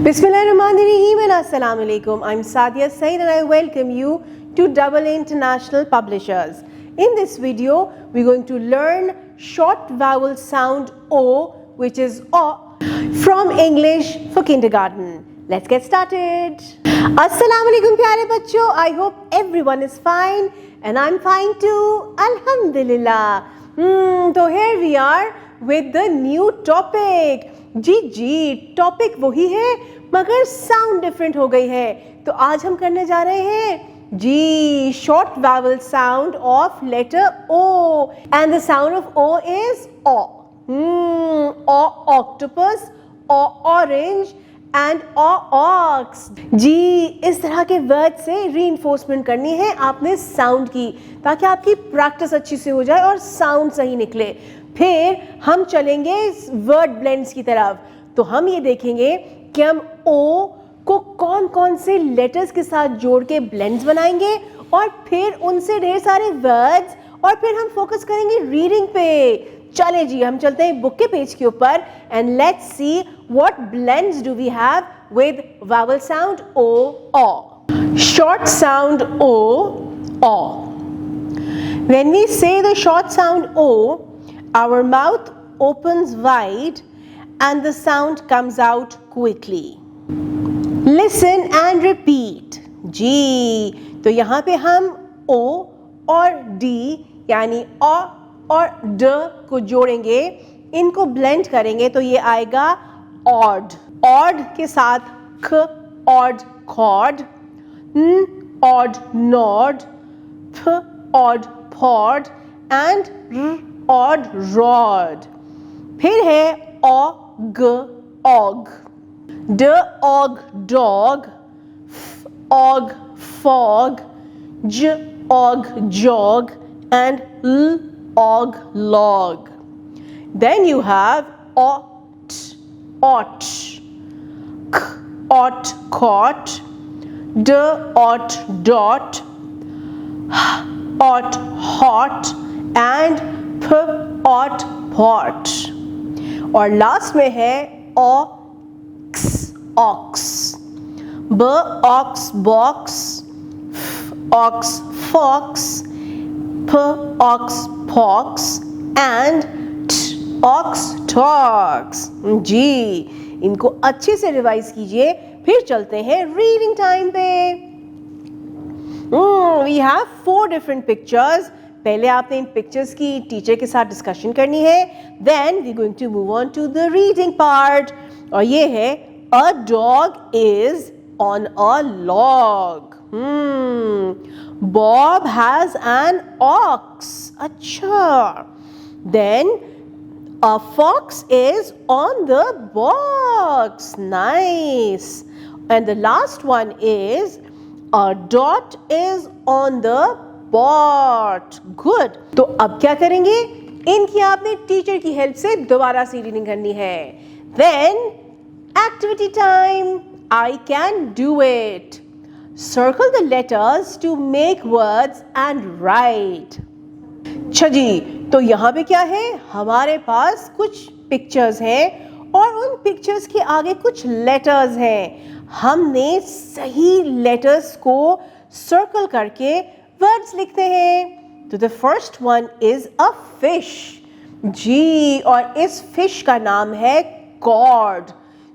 Bismillahirrahmanirrahim and Assalamu alaikum. I'm Sadia Saeed and I welcome you to Double International Publishers. In this video, we're going to learn short vowel sound O, which is O, from English for kindergarten. Let's get started. Assalamu alaikum pyare bachcho. I hope everyone is fine and I'm fine too. Alhamdulillah. So here we are with the new topic. जी topic वही है मगर sound different हो गई है. तो आज हम करने जा रहे हैं जी short vowel sound of letter O and the sound of O is O. O octopus, O orange and O ox. जी इस तरह के वर्ड से रीइंफोर्समेंट करनी है आपने साउंड की ताकि आपकी प्रैक्टिस अच्छी से हो जाए और साउंड सही निकले. फिर हम चलेंगे वर्ड ब्लेंड्स की तरफ. तो हम ये देखेंगे कि हम ओ को कौन कौन से लेटर्स के साथ जोड़ के ब्लेंड्स बनाएंगे और फिर उनसे ढेर सारे वर्ड्स और फिर हम फोकस करेंगे रीडिंग पे. चले जी हम चलते हैं बुक के पेज के ऊपर and let's see what blends do we have with vowel sound O O. Short sound O. When we say the short sound O, our mouth opens wide and the sound comes out quickly. Listen and repeat. जी तो यहाँ पे हम O और D यानी O और D को जोड़ेंगे, इनको ब्लेंड करेंगे तो ये आएगा ऑड. ऑड के साथ ख ऑड कॉड, न ऑड नॉड, फ ऑड फॉड एंड र ऑड रॉड. फिर है ऑग ऑग, ड ऑग डॉग, फ ऑग फॉग, ज ऑग जॉग एंड ल og log. Then you have ought, ought, k ought caught, d ought dot, h ought hot and p ought pot. और last में है ox ox, b ox box, f ox fox, p ox pox and t ox talks. जी इनको अच्छे से revise कीजिए. फिर चलते हैं रीडिंग टाइम पे. We have 4 different pictures. पहले आपने इन पिक्चर्स की टीचर के साथ डिस्कशन करनी है. Then we're going to move on to the reading part. और ये है a dog is on a log. Bob has an ox. अच्छा. Then a fox is on the box. Nice. And the last one is a dot is on the pot. Good. तो अब क्या करेंगे? इनकी आपने टीचर की help से दोबारा से रीडिंग करनी है. Then activity time. I can do it. Circle the letters to make words and write. अच्छा जी तो यहाँ पे क्या है? हमारे पास कुछ पिक्चर्स हैं और उन पिक्चर्स के आगे कुछ लेटर्स हैं. हमने सही लेटर्स को सर्कल करके वर्ड्स लिखते हैं. तो the first one is a fish. जी और इस फिश का नाम है कॉड.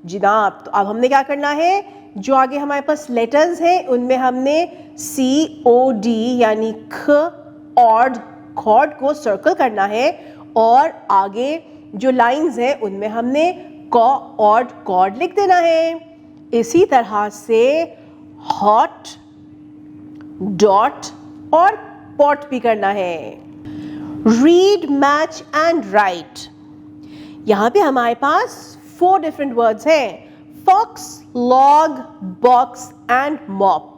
जनाब तो अब हमने क्या करना है? जो आगे हमारे पास लेटर्स हैं उनमें हमने COD यानी ख ऑड कॉड को सर्कल करना है और आगे जो लाइंस हैं उनमें हमने क ऑड कॉड लिख देना है. इसी तरह से हॉट, डॉट और पॉट भी करना है. Read, match and write. यहाँ पे हमारे पास 4 डिफरेंट वर्ड्स हैं. Fox, log, box and mop.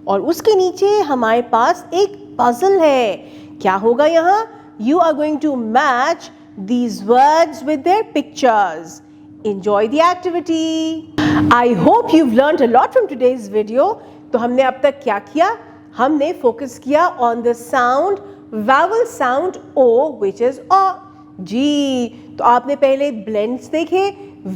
और उसके नीचे हमारे पास एक पजल है. क्या होगा यहाँ? You are going to match these words with their pictures. Enjoy the activity. I hope you've learned a lot from today's video. तो हमने अब तक क्या किया? हमने फोकस किया on the sound, vowel sound O, which is O. जी तो आपने पहले blends देखे